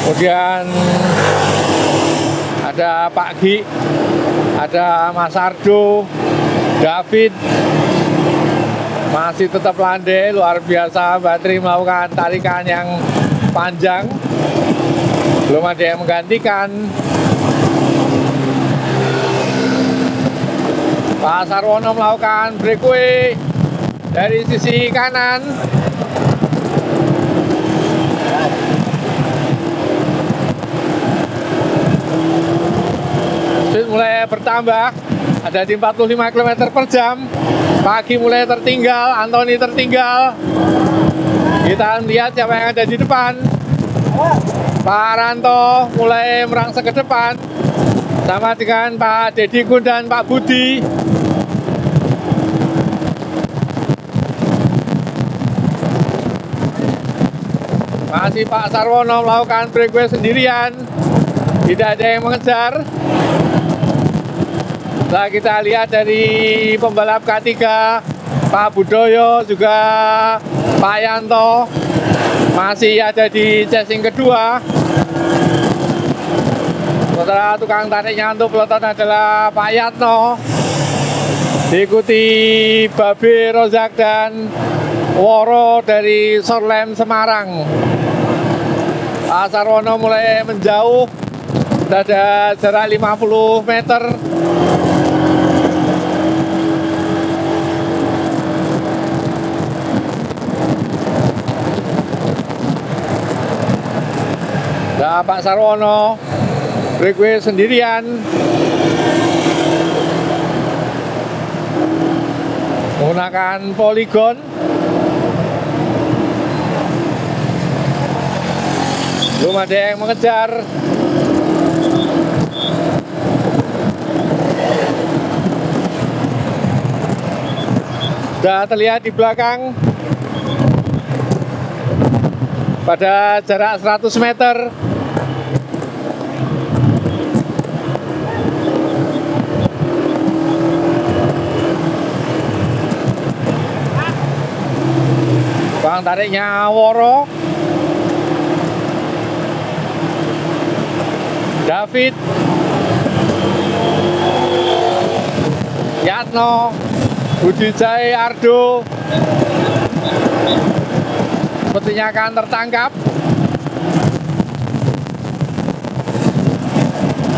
kemudian ada Pak Gi, ada Mas Ardo, David. Masih tetap landai, luar biasa. Mbak Tri melakukan tarikan yang panjang. Belum ada yang menggantikan. Pak Sarwono melakukan breakaway dari sisi kanan. Speed mulai bertambah, ada di 45 km per jam. Pagi mulai tertinggal, Antoni tertinggal. Kita lihat siapa yang ada di depan. Pak Ranto mulai merangsek ke depan, sama dengan Pak Deddy Kun dan Pak Budi. Masih Pak Sarwono melakukan breakaway sendirian, tidak ada yang mengejar. Setelah kita lihat dari pembalap K3, Pak Budoyo, juga Pak Yanto masih ada di chasing kedua. Setelah tukang tariknya untuk peloton adalah Pak Yatno, diikuti Babe Rozak dan Woro dari Sorlem Semarang. Pak Sarwono mulai menjauh, sudah ada jarak 50 meter. Nah, Pak Sarwono breakaway sendirian, menggunakan poligon. Belum ada yang mengejar. Sudah terlihat di belakang pada jarak 100 meter. Bang tariknya Woro, David, Yatno, Budi Jai, Ardo sepertinya akan tertangkap.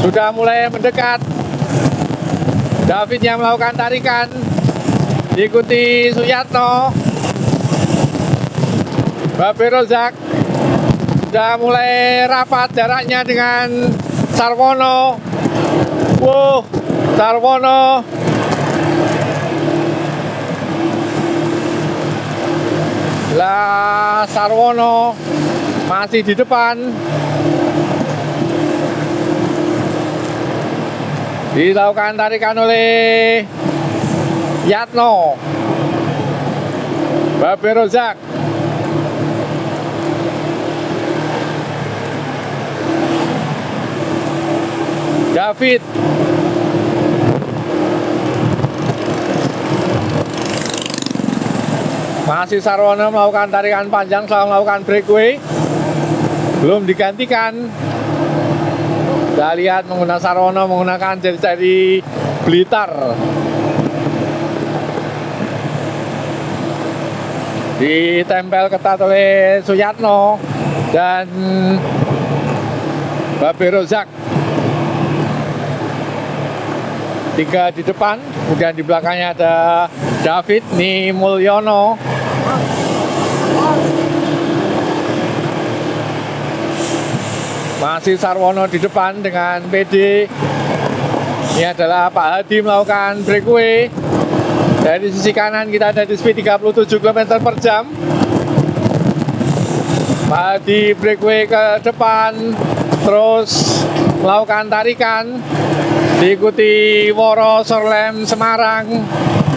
Sudah mulai mendekat. David yang melakukan tarikan, diikuti Suyatno. Babe Rozak sudah mulai rapat jaraknya dengan Sarwono. Wow, Sarwono lah, Sarwono masih di depan. Dilakukan tarikan oleh Yatno. Babe Rozak, David, masih Sarwono melakukan tarikan panjang setelah melakukan breakaway, belum digantikan. Kita lihat menggunakan Sarwono menggunakan jari-jari Blitar. Ditempel ketat oleh Suyatno dan Babe Rozak. 3 di depan, kemudian di belakangnya ada David Mulyono. Masih Sarwono di depan dengan PD. Ini adalah Pak Hadi melakukan breakaway. Dari sisi kanan kita ada di speed 37 km per jam. Pak Hadi breakaway ke depan, terus melakukan tarikan. Diikuti Woro, Sorlem, Semarang,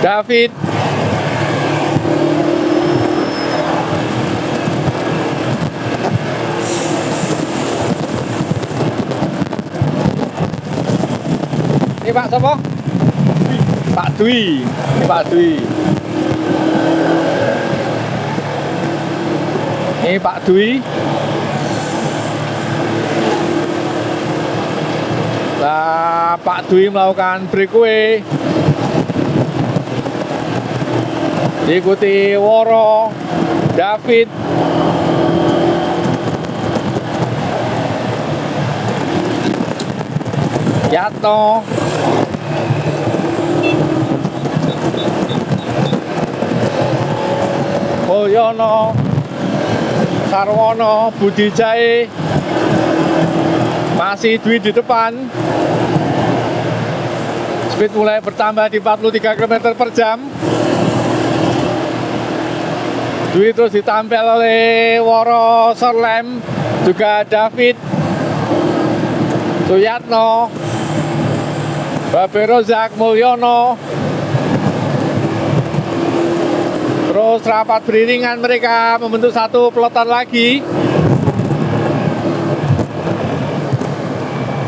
David. Ini Pak siapa? Pak Dwi. Ini Pak Dwi. Ini Pak Dwi. Nah, Pak Dwi melakukan breakaway, diikuti Woro, David, Yatno, Mulyono, Sarwono, Budi Jai. Masih Dwi di depan. Speed mulai bertambah di 43 km per jam. Dwi terus ditampil oleh Woro, Sorlem, juga David, Suyatno, Babe Rozak, Mulyono. Terus rapat beriringan mereka membentuk satu peloton lagi.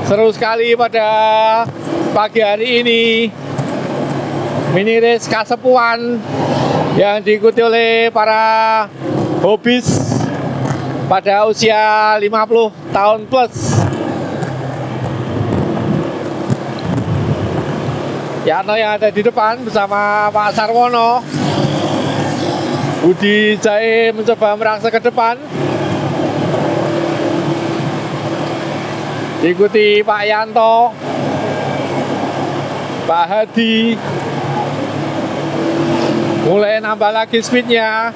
Seru sekali pada pagi hari ini. Mini race Kasepuan yang diikuti oleh para hobis pada usia 50 tahun plus. Yatno yang ada di depan bersama Pak Sarwono. Budi Jae mencoba merangsek ke depan. Diikuti Pak Yanto, Pak Hadi. Mulai nambah lagi speednya.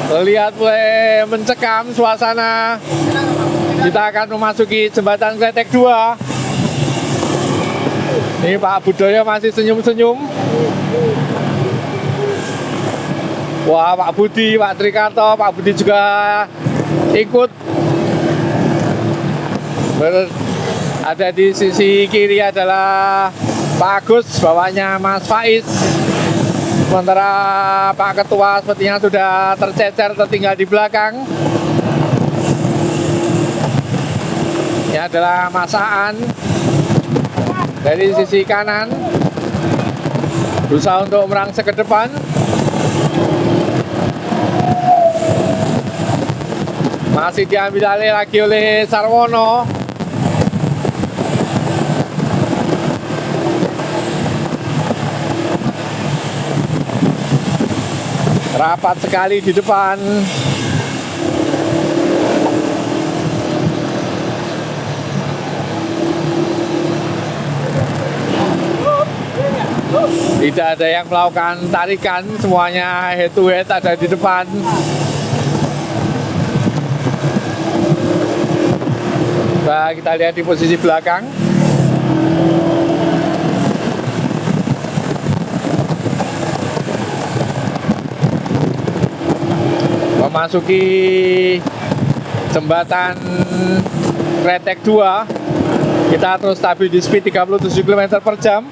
Terlihat mulai mencekam suasana. Kita akan memasuki jembatan Kletek 2. Ini Pak Budoyo masih senyum-senyum. Wah, Pak Budi, Pak Trikarto, Pak Budi juga ikut. Ada di sisi kiri adalah Pak Agus, bawahnya Mas Faiz. Sementara Pak Ketua sepertinya sudah tercecer, tertinggal di belakang. Ini adalah Mas Aan dari sisi kanan, berusaha untuk merangsek ke depan. Masih diambil alih lagi oleh Sarwono. Rapat sekali di depan. Tidak ada yang melakukan tarikan, semuanya head to head ada di depan. Nah, kita lihat di posisi belakang. Memasuki jembatan Kletek 2. Kita terus stabil di speed 37 km per jam.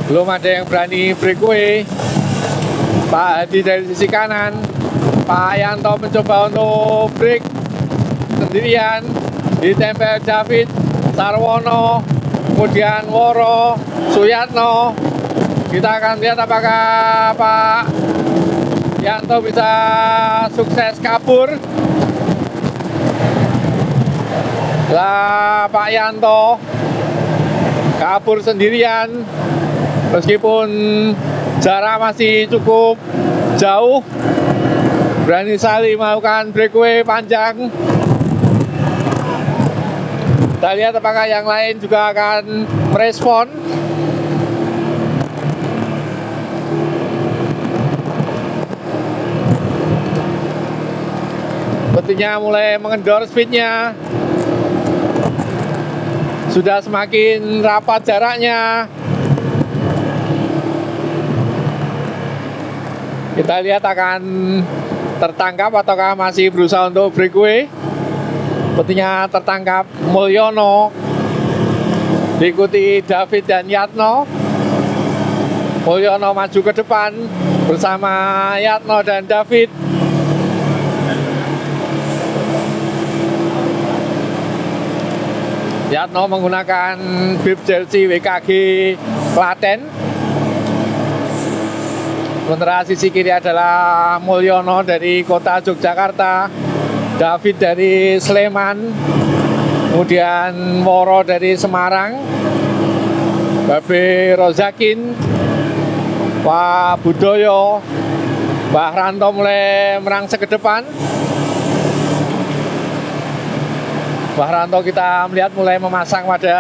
Belum ada yang berani breakaway. Pak Hadi dari sisi kanan, Pak Yanto mencoba untuk break sendirian, ditempel David, Sarwono, kemudian Woro, Suyatno. Kita akan lihat apakah Pak Yanto bisa sukses kabur. Lah Pak Yanto kabur sendirian, meskipun jarak masih cukup jauh, berani sekali melakukan breakaway panjang. Kita lihat apakah yang lain juga akan merespon. Sepertinya mulai mengendor speednya. Sudah semakin rapat jaraknya. Kita lihat akan tertangkap ataukah masih berusaha untuk breakaway. Sepertinya tertangkap Mulyono, diikuti David dan Yatno. Mulyono maju ke depan bersama Yatno dan David. Yatno menggunakan bib jersey WKG Klaten. Sementara sisi kiri adalah Mulyono dari kota Yogyakarta, David dari Sleman, kemudian Woro dari Semarang, Babe Rozakin, Pak Budoyo, Mbah Ranto mulai merangsek ke depan. Mbah Ranto kita melihat mulai memasang pada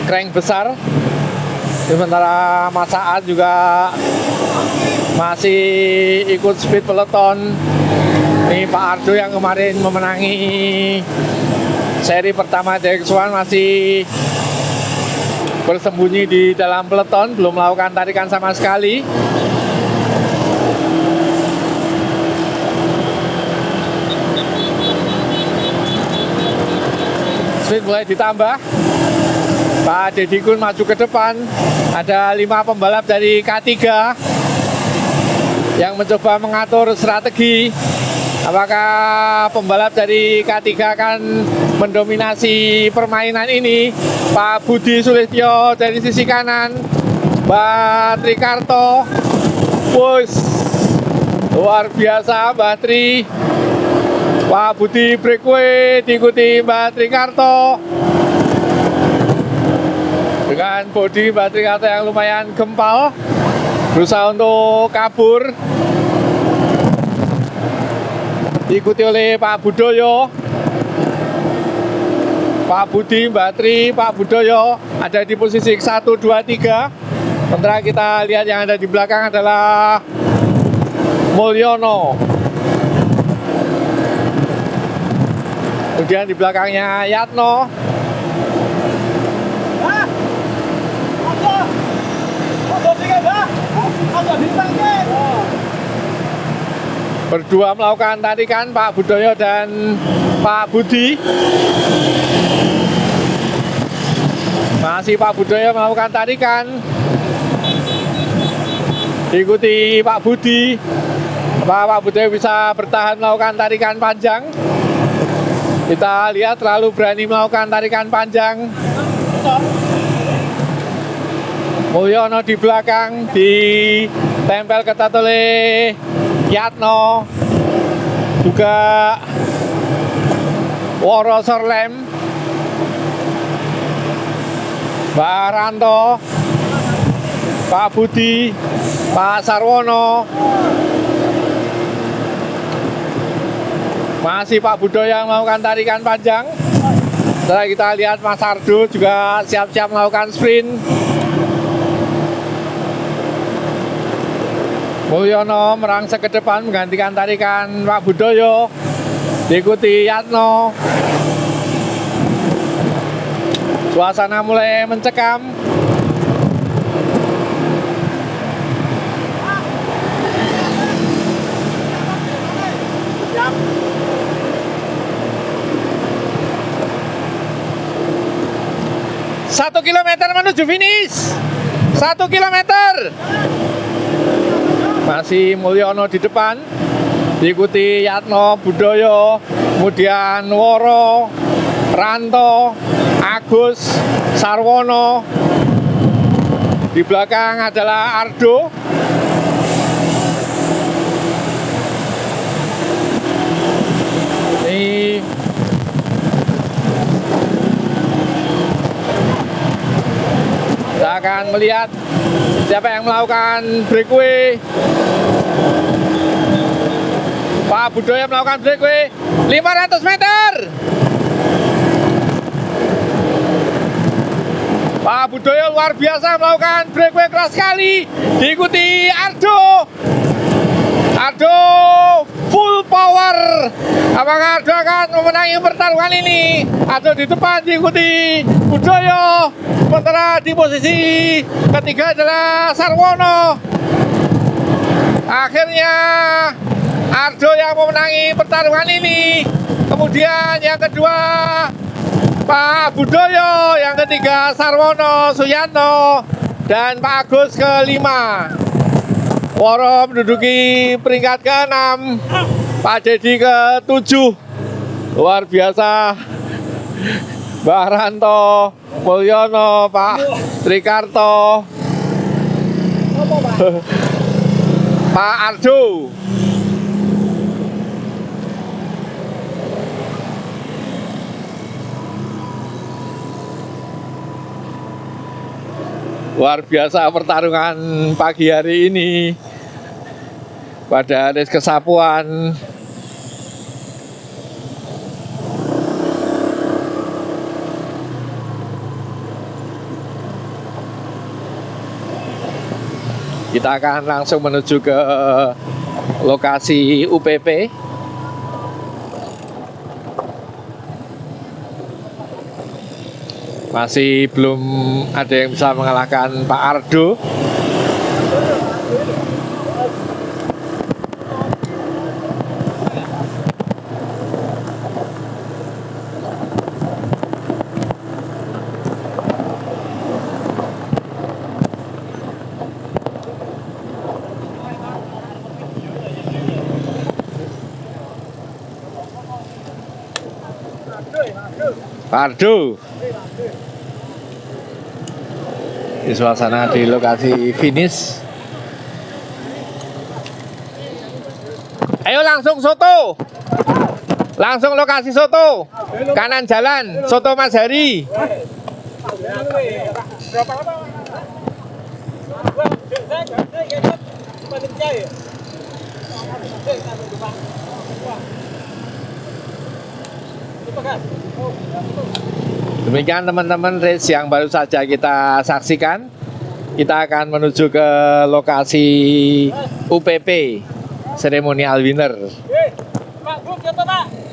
crank besar. Sementara Mas Saat juga masih ikut speed peloton. Ini Pak Ardo yang kemarin memenangi seri pertama DX1 masih bersembunyi di dalam peloton, belum melakukan tarikan sama sekali. Speed mulai ditambah. Pak Deddy Kun maju ke depan. Ada 5 pembalap dari K3 yang mencoba mengatur strategi. Apakah pembalap dari K3 akan mendominasi permainan ini? Pak Budi Sulistyo dari sisi kanan, Mbak Trikarto. Wus, luar biasa Mbak Tri. Pak Budi breakaway diikuti Mbak Trikarto. Dengan bodi Mbak Trikarto yang lumayan gempal, berusaha untuk kabur. Diikuti oleh Pak Budoyo, Pak Budi, Mbak Tri, Pak Budoyo ada di posisi 1, 2, 3. Sementara kita lihat yang ada di belakang adalah Mulyono. Kemudian di belakangnya Yatno. Berdua melakukan tarikan, Pak Budoyo dan Pak Budi. Masih Pak Budoyo melakukan tarikan, diikuti Pak Budi. Pak Budoyo bisa bertahan melakukan tarikan panjang. Kita lihat terlalu berani melakukan tarikan panjang. Mulyono di belakang, ditempel ketat oleh Yatno, juga Woro Sorlem, Mbak Ranto, Pak Budi, Pak Sarwono. Masih Pak Budoyo yang melakukan tarikan panjang. Setelah kita lihat Mas Ardo juga siap-siap melakukan sprint. Mulyono merangsek ke depan menggantikan tarikan Pak Budoyo, diikuti Yatno. Suasana mulai mencekam. Satu kilometer menuju finish. 1 kilometer. Masih Mulyono di depan, diikuti Yatno, Budoyo, kemudian Woro, Ranto, Agus, Sarwono. Di belakang adalah Ardo. Ini kita akan melihat siapa yang melakukan breakaway. Pak Budoyo melakukan breakaway 500 meter. Pak Budoyo luar biasa melakukan breakaway keras sekali, diikuti Ardo. Ardo full power. Apakah Ardo akan memenangi pertarungan ini? Ardo di depan, diikuti Budoyo. Sementara di posisi ketiga adalah Sarwono. Akhirnya Ardo yang memenangi pertarungan ini. Kemudian yang kedua Pak Budoyo, yang ketiga Sarwono, Suyanto, dan Pak Agus kelima. Woro menduduki peringkat ke-6, Pak Dedi ke-7. Luar biasa. Mbak Ranto, Mulyono, Pak Trikarto, Pak Ardo. Luar biasa pertarungan pagi hari ini pada race kesapuan. Kita akan langsung menuju ke lokasi UPP. Masih belum ada yang bisa mengalahkan Pak Ardo. Pak Ardo. Di suasana di lokasi finish. Ayo langsung soto. Langsung lokasi soto. Kanan jalan, soto Mas Hari. Demikian teman-teman race yang baru saja kita saksikan. Kita akan menuju ke lokasi UPP, seremonial winner. Pak, Bu, foto Pak.